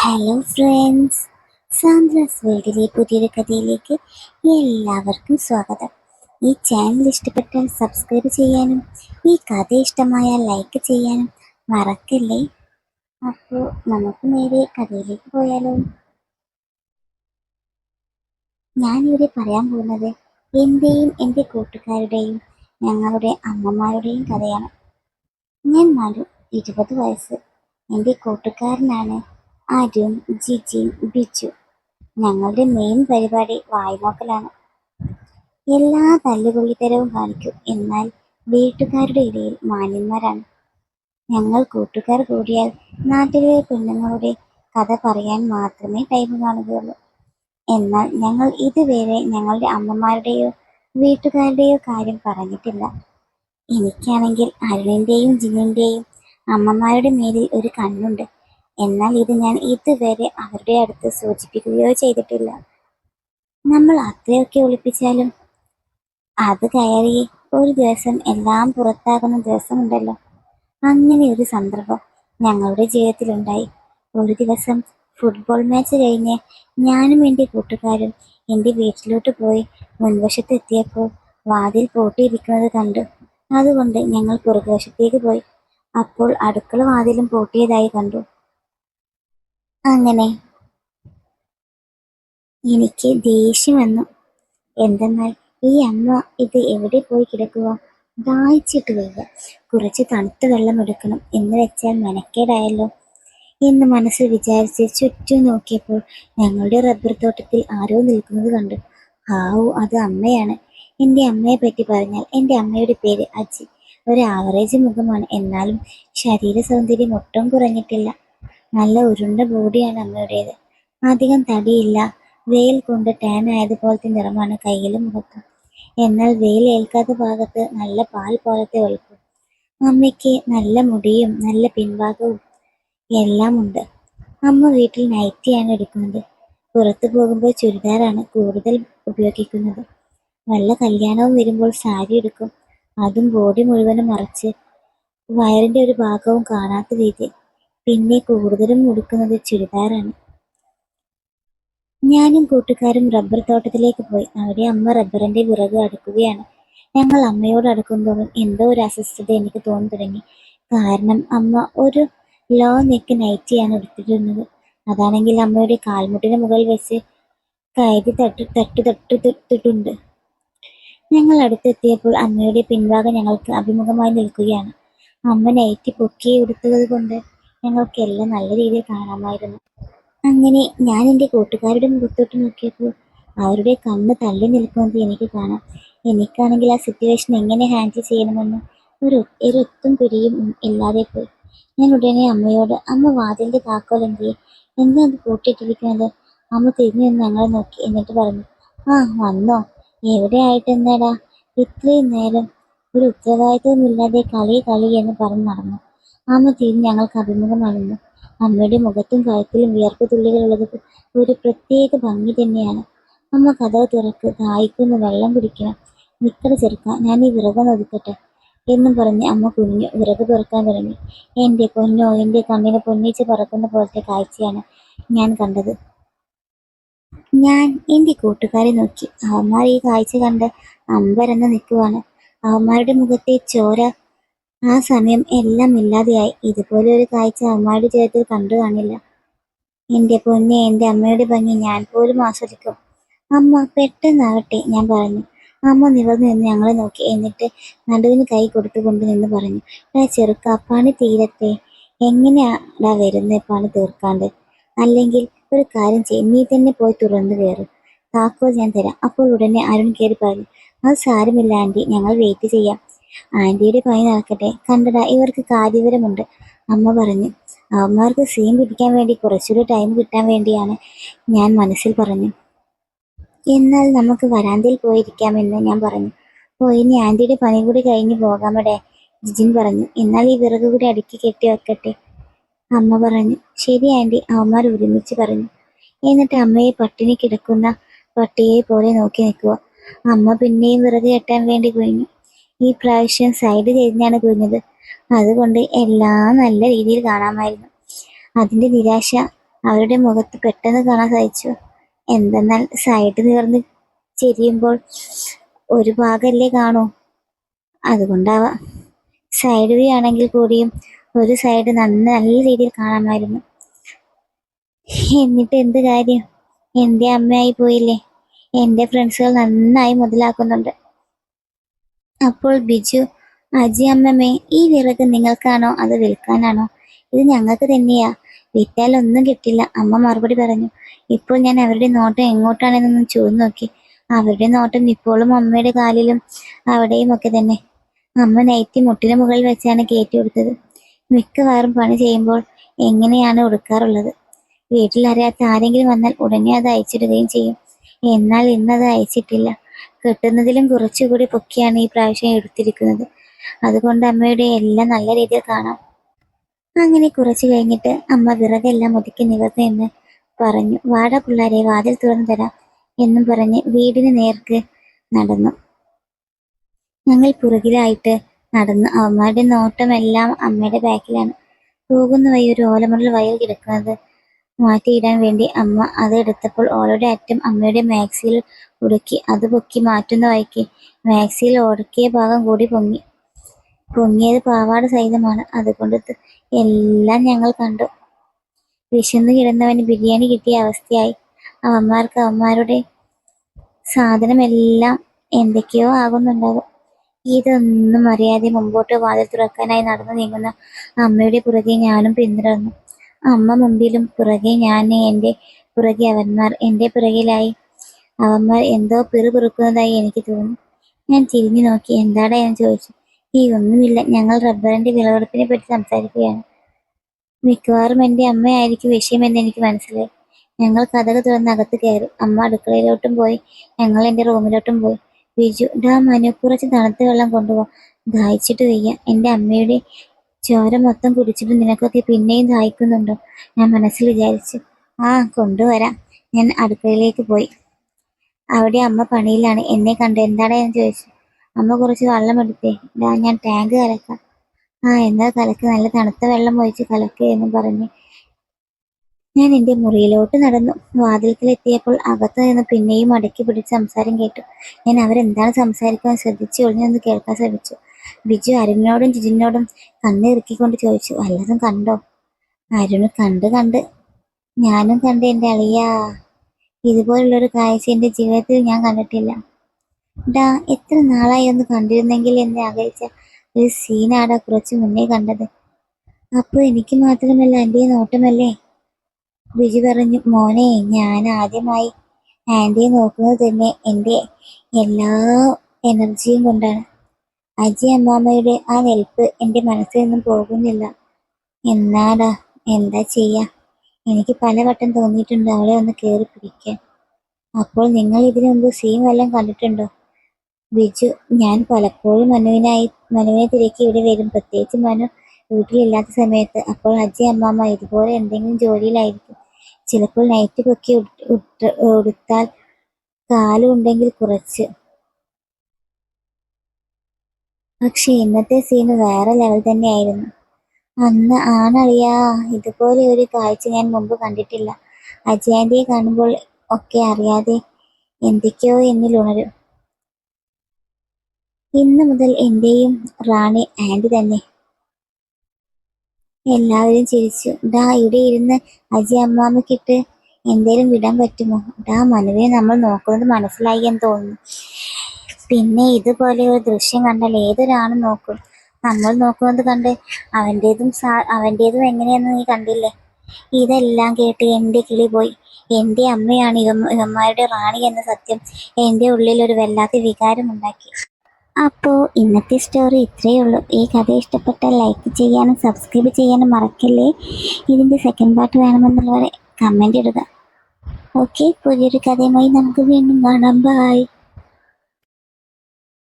Hello friends, Sandra's വേൾഡിലെ പുതിയൊരു കഥയിലേക്ക് എല്ലാവർക്കും സ്വാഗതം. ഈ ചാനൽ ഇഷ്ടപ്പെട്ടാൽ സബ്സ്ക്രൈബ് ചെയ്യാനും ഈ കഥ ഇഷ്ടമായാൽ ലൈക്ക് ചെയ്യാനും മറക്കല്ലേ. അപ്പോൾ നമുക്ക് നേരെ കഥയിലേക്ക് പോയാലോ. ഞാനിവിടെ പറയാൻ പോകുന്നത് എൻ്റെയും എൻ്റെ കൂട്ടുകാരുടെയും ഞങ്ങളുടെ അമ്മമാരുടെയും കഥയാണ്. ഞാൻ മനു, 20 വയസ്സ്. എൻ്റെ കൂട്ടുകാരനാണ് അരുൺ, ജിജിൻ, ബിജു. ഞങ്ങളുടെ മെയിൻ പരിപാടി വായ്നോക്കലാണ്. എല്ലാ തല്ലുകൊള്ളിത്തരവും കാണിക്കും, എന്നാൽ വീട്ടുകാരുടെ ഇടയിൽ മാന്യന്മാരാണ്. ഞങ്ങൾ കൂട്ടുകാർ കൂടിയാൽ നാട്ടിലെ പെണ്ണുങ്ങളുടെ കഥ പറയാൻ മാത്രമേ ടൈം കാണുകയുള്ളൂ. എന്നാൽ ഞങ്ങൾ ഇതുവരെ ഞങ്ങളുടെ അമ്മമാരുടെയോ വീട്ടുകാരുടെയോ കാര്യം പറഞ്ഞിട്ടില്ല. എനിക്കാണെങ്കിൽ അരുണിൻ്റെയും ജിന്നിൻ്റെയും അമ്മമാരുടെ മേലിൽ ഒരു കണ്ണുണ്ട്. എന്നാൽ ഇത് ഞാൻ ഇതുവരെ അവരുടെ അടുത്ത് സൂചിപ്പിക്കുകയോ ചെയ്തിട്ടില്ല. നമ്മൾ അത്രയൊക്കെ ഒളിപ്പിച്ചാലും അത് കയറി ഒരു ദിവസം എല്ലാം പുറത്താകുന്ന ദിവസമുണ്ടല്ലോ. അങ്ങനെ ഒരു സന്ദർഭം ഞങ്ങളുടെ ജീവിതത്തിലുണ്ടായി. ഒരു ദിവസം ഫുട്ബോൾ മാച്ച് കഴിഞ്ഞ് ഞാനും എൻ്റെ കൂട്ടുകാരും എൻ്റെ വീട്ടിലോട്ട് പോയി മുൻവശത്തെത്തിയപ്പോൾ വാതിൽ പൂട്ടിയിരിക്കുന്നത് കണ്ടു. അതുകൊണ്ട് ഞങ്ങൾ പുറകുവശത്തേക്ക് പോയി. അപ്പോൾ അടുക്കള വാതിലും പൂട്ടിയതായി കണ്ടു. അങ്ങനെ എനിക്ക് ദേഷ്യം വന്നു. എന്തെന്നാൽ ഈ അമ്മ ഇത് എവിടെ പോയി കിടക്കുക, ദാഹിച്ചിട്ട് വയ്യ, കുറച്ച് തണുത്ത വെള്ളം എടുക്കണം എന്ന് വെച്ചാൽ മെനക്കേടായല്ലോ എന്ന് മനസ്സിൽ വിചാരിച്ച് ചുറ്റും നോക്കിയപ്പോൾ ഞങ്ങളുടെ റബ്ബർ തോട്ടത്തിൽ ആരോ നിൽക്കുന്നത് കണ്ടു. ഹാവു, അത് അമ്മയാണ്. എൻ്റെ അമ്മയെ പറ്റി പറഞ്ഞാൽ എൻ്റെ അമ്മയുടെ പേര് അജി. ഒരു ആവറേജ് മുഖമാണ്, എന്നാലും ശരീര സൗന്ദര്യം ഒട്ടും കുറഞ്ഞിട്ടില്ല. നല്ല ഉരുണ്ട ബോഡിയാണ് അമ്മയുടേത്. അധികം തടിയില്ല, വെയിൽ കൊണ്ട് ടാൻ ആയതുപോലത്തെ നിറമാണ് കയ്യിലും മുഖത്തും. എന്നാൽ വെയിൽ ഏൽക്കാത്ത ഭാഗത്ത് നല്ല പാൽ പോലത്തെ വെളുപ്പും. അമ്മയ്ക്ക് നല്ല മുടിയും നല്ല പിൻഭാഗവും എല്ലാം ഉണ്ട്. അമ്മ വീട്ടിൽ നൈറ്റിയാണ് എടുക്കുന്നത്. പുറത്തു പോകുമ്പോൾ ചുരിദാറാണ് കൂടുതൽ ഉപയോഗിക്കുന്നത്. വല്ല കല്യാണവും വരുമ്പോൾ സാരി എടുക്കും, അതും ബോഡി മുഴുവനും മറച്ച്, വയറിന്റെ ഒരു ഭാഗവും കാണാത്ത രീതി. പിന്നെ കൂടുതലും ഉടുക്കുന്നത് ചുരിദാറാണ്. ഞാനും കൂട്ടുകാരും റബ്ബർ തോട്ടത്തിലേക്ക് പോയി. അവിടെ അമ്മ റബ്ബറിന്റെ വിറക് അടുക്കുകയാണ്. ഞങ്ങൾ അമ്മയോട് അടുക്കുന്തോറും എന്തോ ഒരു അസ്വസ്ഥത എനിക്ക് തോന്നി തുടങ്ങി. കാരണം അമ്മ ഒരു ലോ നെക്ക് നൈറ്റിയാണ് എടുത്തിരുന്നത്. അതാണെങ്കിൽ അമ്മയുടെ കാൽമുട്ടിന് മുകളിൽ വെച്ച് കയറ്റി തട്ടിട്ടുണ്ട്. ഞങ്ങൾ അടുത്തെത്തിയപ്പോൾ അമ്മയുടെ പിൻഭാഗം ഞങ്ങൾക്ക് അഭിമുഖമായി നിൽക്കുകയാണ്. അമ്മ നൈറ്റി പൊക്കി എടുത്തത് കൊണ്ട് ഞങ്ങൾക്കെല്ലാം നല്ല രീതിയിൽ കാണാമായിരുന്നു. അങ്ങനെ ഞാൻ എൻ്റെ കൂട്ടുകാരുടെ മുഖത്തോട്ട് നോക്കിയപ്പോൾ അവരുടെ കണ്ണ് തള്ളി നിൽക്കുന്നത് എനിക്ക് കാണാം. എനിക്കാണെങ്കിൽ ആ സിറ്റുവേഷൻ എങ്ങനെ ഹാൻഡിൽ ചെയ്യണമെന്ന് ഒരു ഒത്തും പിടിയും ഇല്ലാതെ പോയി. ഞാൻ ഉടനെ അമ്മയോട്, അമ്മ വാതിലിൻ്റെ താക്കോൽ എന്തിയെ, എന്താ അത് പൂട്ടിയിട്ടിരിക്കുന്നത്? അമ്മ തിരിഞ്ഞു നിന്ന് ഞങ്ങളെ നോക്കി, എന്നിട്ട് പറഞ്ഞു, ആ വന്നോ, എവിടെ ആയിട്ടെന്നാടാ, ഇത്രയും നേരം ഒരു ഉത്തരവാദിത്വമില്ലാതെ കളി കളി എന്ന് പറഞ്ഞ് നടന്നു. അമ്മ തിരിഞ്ഞ് ഞങ്ങൾക്ക് അഭിമുഖമായിരുന്നു. അമ്മയുടെ മുഖത്തും കഴുത്തിലും വിയർപ്പ് തുള്ളികളുള്ളത് ഒരു പ്രത്യേക ഭംഗി തന്നെയാണ്. അമ്മ കതവ് തുറക്ക്, ദാഹിക്കുന്നു, വെള്ളം കുടിക്കണം. നിക്കട ചെറുക്ക, ഞാൻ ഈ വിറകൊന്ന് ഒതുക്കട്ടെ എന്നും പറഞ്ഞ് അമ്മ കുനിഞ്ഞു വിറക് തുറക്കാൻ തുടങ്ങി. എൻ്റെ പൊന്നോ, എൻ്റെ കണ്ണിന് പൊന്നീച്ച പറക്കുന്ന പോലത്തെ കാഴ്ചയാണ് ഞാൻ കണ്ടത്. ഞാൻ എൻ്റെ കൂട്ടുകാരെ നോക്കി. അവന്മാർ ഈ കാഴ്ച കണ്ട് അമ്പരന്ന് നിൽക്കുവാണ്. അവന്മാരുടെ മുഖത്തെ ചോര ആ സമയം എല്ലാം ഇല്ലാതെയായി. ഇതുപോലെ ഒരു കാഴ്ച അവന്മാരുടെ ജീവിതത്തിൽ കണ്ടു കാണില്ല. എൻ്റെ പൊന്നെ, എൻ്റെ അമ്മയുടെ ഭംഗി ഞാൻ പോലും ആസ്വദിക്കും. അമ്മ പെട്ടെന്നാവട്ടെ, ഞാൻ പറഞ്ഞു. അമ്മ നിവർന്നു നിന്ന് ഞങ്ങളെ നോക്കി, എന്നിട്ട് നടുവിന് കൈ കൊടുത്തുകൊണ്ട് നിന്ന് പറഞ്ഞു, ചെറുക്ക, പണി തീരത്തെ, എങ്ങനെയാടാ വരുന്നത് പണി തീർക്കാണ്ട്? അല്ലെങ്കിൽ ഒരു കാര്യം ചെയ്യും, നീ തന്നെ പോയി തുറന്നു കയറും, താക്കോൽ ഞാൻ തരാം. അപ്പോൾ ഉടനെ അരുൺ കയറി പറഞ്ഞു, അത് സാരമില്ല ആൻറ്റി, ഞങ്ങൾ വെയിറ്റ് ചെയ്യാം. ആൻറ്റിയുടെ പണി നടക്കട്ടെ, കണ്ടടാ ഇവർക്ക് കാര്യവിവരമുണ്ട്, അമ്മ പറഞ്ഞു. അവന്മാർക്ക് സീൻ പിടിക്കാൻ വേണ്ടി കുറച്ചുകൂടി ടൈം കിട്ടാൻ വേണ്ടിയാണ്, ഞാൻ മനസ്സിൽ പറഞ്ഞു. എന്നാൽ നമുക്ക് വരാന്തയിൽ പോയിരിക്കാമെന്ന് ഞാൻ പറഞ്ഞു. ഓ, ഇനി ആൻറ്റിയുടെ പണി കൂടി കഴിഞ്ഞ് പോകാമടെ, ജിജിൻ പറഞ്ഞു. എന്നാൽ ഈ വിറക് കൂടി അടുക്കി കെട്ടി വെക്കട്ടെ, അമ്മ പറഞ്ഞു. ശരി ആൻറ്റി, അവന്മാർ ഒരുമിച്ച് പറഞ്ഞു. എന്നിട്ട് അമ്മയെ പട്ടിണി കിടക്കുന്ന പട്ടിയെ പോലെ നോക്കി നിൽക്കുക. അമ്മ പിന്നെയും വിറക് കെട്ടാൻ വേണ്ടി കുനിഞ്ഞു. ഈ പ്രാവശ്യം സൈഡ് തിരിഞ്ഞാണ് കുനിഞ്ഞത്. അതുകൊണ്ട് എല്ലാം നല്ല രീതിയിൽ കാണാമായിരുന്നു. അതിൻ്റെ നിരാശ അവരുടെ മുഖത്ത് പെട്ടെന്ന് കാണാൻ സാധിച്ചു. എന്തെന്നാൽ സൈഡ് നീർന്ന് ചെരിയുമ്പോൾ ഒരു ഭാഗമല്ലേ കാണൂ, അതുകൊണ്ടാവാം. സൈഡ് വ്യൂ ആണെങ്കിൽ കൂടിയും ഒരു സൈഡ് നല്ല രീതിയിൽ കാണാമായിരുന്നു. എന്നിട്ട് എന്ത് കാര്യം, എൻ്റെ അമ്മയായി പോയില്ലേ. എൻ്റെ ഫ്രണ്ട്സുകൾ നന്നായി മുതലാക്കുന്നുണ്ട്. അപ്പോൾ ബിജു, അജി അമ്മമ്മേ, ഈ വിറക് നിങ്ങൾക്കാണോ അത് വിൽക്കാനാണോ? ഇത് ഞങ്ങൾക്ക് തന്നെയാ, വിറ്റാൽ ഒന്നും കിട്ടില്ല, അമ്മ മറുപടി പറഞ്ഞു. ഇപ്പോൾ ഞാൻ അവരുടെ നോട്ടം എങ്ങോട്ടാണെന്നൊന്ന് ചോദിച്ചു നോക്കി. അവരുടെ നോട്ടം ഇപ്പോഴും അമ്മയുടെ കാലിലും അവിടെയും ഒക്കെ തന്നെ. അമ്മ നൈറ്റി മുട്ടിന് മുകളിൽ വെച്ചാണ് കയറ്റി കൊടുത്തത്. മിക്കവാറും പണി ചെയ്യുമ്പോൾ എങ്ങനെയാണ് ഉടുക്കാറുള്ളത്. വീട്ടിൽ അറിയാത്ത ആരെങ്കിലും വന്നാൽ ഉടനെ അത് അയച്ചിടുകയും ചെയ്യും. എന്നാൽ ഇന്നത് അയച്ചിട്ടില്ല. കെട്ടുന്നതിലും കുറച്ചുകൂടി പൊക്കിയാണ് ഈ പ്രാവശ്യം എടുത്തിരിക്കുന്നത്. അതുകൊണ്ട് അമ്മയുടെ എല്ലാം നല്ല രീതിയിൽ കാണാം. അങ്ങനെ കുറച്ചു കഴിഞ്ഞിട്ട് അമ്മ വിറകെല്ലാം ഒതുക്കി നിവർന്നു എന്ന് പറഞ്ഞു. വാടാ പിള്ളാരെ, വാതിൽ തുറന്നു തരാം എന്നും പറഞ്ഞ് വീടിന് നേർക്ക് നടന്നു. ഞങ്ങൾ പുറകിലായിട്ട് നടന്നു. അവന്മാരുടെ നോട്ടമെല്ലാം അമ്മയുടെ ബാക്കിലാണ്. പോകുന്ന വഴി ഒരു ഓലമുടൽ വയൽ കിടക്കുന്നത് മാറ്റിയിടാൻ വേണ്ടി അമ്മ അത് എടുത്തപ്പോൾ ഓലയുടെ അറ്റം അമ്മയുടെ മാക്സിയിൽ ഉടുക്കി. അത് പൊക്കി മാറ്റുന്ന വഴിക്ക് മാക്സിയിൽ ഉടക്കിയ ഭാഗം കൂടി പൊങ്ങിയത് പാവാട സഹിതമാണ്. അതുകൊണ്ട് എല്ലാം ഞങ്ങൾ കണ്ടു. വിശന്നു കിടന്നവന് ബിരിയാണി കിട്ടിയ അവസ്ഥയായി. അവന്മാർക്ക് അവന്മാരുടെ സാധനമെല്ലാം എന്തൊക്കെയോ ആകുന്നുണ്ടാകും. ഇതൊന്നും അറിയാതെ മുമ്പോട്ട് വാതിൽ തുറക്കാനായി നടന്നു നീങ്ങുന്ന അമ്മയുടെ പുറകെ ഞാനും പിന്തുടർന്നു. അമ്മ മുമ്പിലും പുറകെ ഞാൻ, എൻ്റെ പുറകെ അവന്മാർ. എൻ്റെ പുറകിലായി അവന്മാർ എന്തോ പിറുപിറുക്കുന്നതായി എനിക്ക് തോന്നി. ഞാൻ തിരിഞ്ഞു നോക്കി. എന്താടാ എന്ന് ചോദിച്ചു. ഒന്നുമില്ല, ഞങ്ങൾ റബ്ബറിന്റെ വിളവെടുപ്പിനെ പറ്റി സംസാരിക്കുകയാണ്. മിക്കവാറും എൻ്റെ അമ്മയായിരിക്കും വിഷയമെന്ന് എനിക്ക് മനസ്സിലായി. ഞങ്ങൾ കതക് തുറന്ന് അകത്ത് കയറി. അമ്മ അടുക്കളയിലോട്ടും പോയി, ഞങ്ങൾ എൻ്റെ റൂമിലോട്ടും പോയി. ബിജു, ഡാ മനു, കുറച്ച് തണുത്ത വെള്ളം കൊണ്ടുപോ, ദാഹിച്ചിട്ട് വയ്യ. എൻ്റെ അമ്മയുടെ ചോര മൊത്തം കുടിച്ചിട്ട് നിനക്കൊക്കെ പിന്നെയും ദാഹിക്കുന്നുണ്ടോ? ഞാൻ മനസ്സിൽ വിചാരിച്ചു. ആ, കൊണ്ടുവരാം. ഞാൻ അടുക്കളയിലേക്ക് പോയി. അവിടെ അമ്മ പണിയിലാണ്. എന്നെ കണ്ട് എന്താടാ എന്ന് ചോദിച്ചു. അമ്മ കുറച്ച് വെള്ളം എടുത്തേ. ഡാ, ഞാൻ ടാങ്ക് കലക്കാം. ആ, എന്താ കലക്ക്, നല്ല തണുത്ത വെള്ളം ഒഴിച്ച് കലക്ക് എന്ന് പറഞ്ഞ് ഞാൻ എൻ്റെ മുറിയിലോട്ട് നടന്നു. വാതിൽക്കലെത്തിയപ്പോൾ അകത്ത് നിന്ന് പിന്നെയും അടക്കി പിടിച്ച് സംസാരം കേട്ടു. ഞാൻ അവരെന്താണ് സംസാരിക്കാൻ ശ്രദ്ധിച്ച് ഒളിഞ്ഞൊന്ന് കേൾക്കാൻ ശ്രമിച്ചു. ബിജു അരുണിനോടും ജിജിനോടും കണ്ണിറുക്കിക്കൊണ്ട് ചോദിച്ചു, വല്ലതും കണ്ടോ? അരുണ്, കണ്ട് ഞാനും കണ്ട് എൻ്റെ അളിയാ. ഇതുപോലുള്ളൊരു കാഴ്ച എൻ്റെ ജീവിതത്തിൽ ഞാൻ കണ്ടിട്ടില്ല. ഡാ, എത്ര നാളായി ഒന്ന് കണ്ടിരുന്നെങ്കിൽ എന്ന് ആഗ്രഹിച്ച ഒരു സീനാടാ കുറച്ച് മുന്നേ കണ്ടത്. അപ്പോൾ എനിക്ക് മാത്രമല്ല ആൻറ്റിയെ നോട്ടമല്ലേ? ബിജു പറഞ്ഞു. മോനെ, ഞാൻ ആദ്യമായി ആൻറ്റിയെ നോക്കുന്നത് തന്നെ എൻ്റെ എല്ലാ എനർജിയും കൊണ്ടാണ്. അജി അമ്മാമ്മയുടെ ആ നിൽപ്പ് എൻ്റെ മനസ്സിൽ നിന്നും പോകുന്നില്ല. എന്നാടാ, എന്താ ചെയ്യാ, എനിക്ക് പലവട്ടം തോന്നിയിട്ടുണ്ട് അവളെ ഒന്ന് കയറി പിടിക്കാൻ. അപ്പോൾ നിങ്ങൾ ഇതിനു മുമ്പ് സീൻ വല്ലതും കണ്ടിട്ടുണ്ടോ? ബിജു, ഞാൻ പലപ്പോഴും മനുവിനെ തിരക്കി ഇവിടെ വരും, പ്രത്യേകിച്ച് മനു വീട്ടിലില്ലാത്ത സമയത്ത്. അപ്പോൾ അജി അമ്മാമ്മ ഇതുപോലെ എന്തെങ്കിലും ജോലിയിലായിരിക്കും. ചിലപ്പോൾ നൈറ്റ് പൊക്കി ഉടുത്താൽ കാലുണ്ടെങ്കിൽ കുറച്ച്. പക്ഷെ ഇന്നത്തെ സീന് വേറെ ലെവൽ തന്നെയായിരുന്നു. അന്ന് ആണളിയാ, ഇതുപോലെ ഒരു കാഴ്ച ഞാൻ മുമ്പ് കണ്ടിട്ടില്ല. അജയന്റിയെ കാണുമ്പോൾ ഒക്കെ അറിയാതെ എന്തൊക്കെയോ എന്നിൽ ഉണരും. ഇന്നു മുതൽ എന്റെയും റാണി ആന്റി തന്നെ. എല്ലാവരും ചിരിച്ചു. ഡാ, ഇവിടെ ഇരുന്ന് അജി അമ്മാമ്മക്കിട്ട് എന്തേലും വിടാൻ പറ്റുമോ? ഡാ, മനുവിനെ നമ്മൾ നോക്കുന്നത് മനസ്സിലായി എന്ന് തോന്നുന്നു. പിന്നെ ഇതുപോലെ ഒരു ദൃശ്യം കണ്ടാൽ ഏതൊരാളും നോക്കും. നമ്മൾ നോക്കുന്നത് കണ്ട് അവൻ്റേതും എങ്ങനെയെന്ന് നീ കണ്ടില്ലേ? ഇതെല്ലാം കേട്ട് എൻ്റെ കിളി പോയി. എൻ്റെ അമ്മയാണ് ഇവന്മാരുടെ റാണി എന്ന സത്യം എൻ്റെ ഉള്ളിൽ ഒരു വല്ലാത്ത വികാരം ഉണ്ടാക്കി. അപ്പോൾ ഇന്നത്തെ സ്റ്റോറി ഇത്രയേ ഉള്ളൂ. ഈ കഥ ഇഷ്ടപ്പെട്ടാൽ ലൈക്ക് ചെയ്യാനും സബ്സ്ക്രൈബ് ചെയ്യാനും മറക്കല്ലേ. ഇതിൻ്റെ സെക്കൻഡ് പാർട്ട് വേണമെന്നുള്ളവരെ കമൻ്റ് ഇടുക. ഓക്കെ, പുതിയൊരു കഥയുമായി നമുക്ക് വീണ്ടും കാണാം. ബൈ.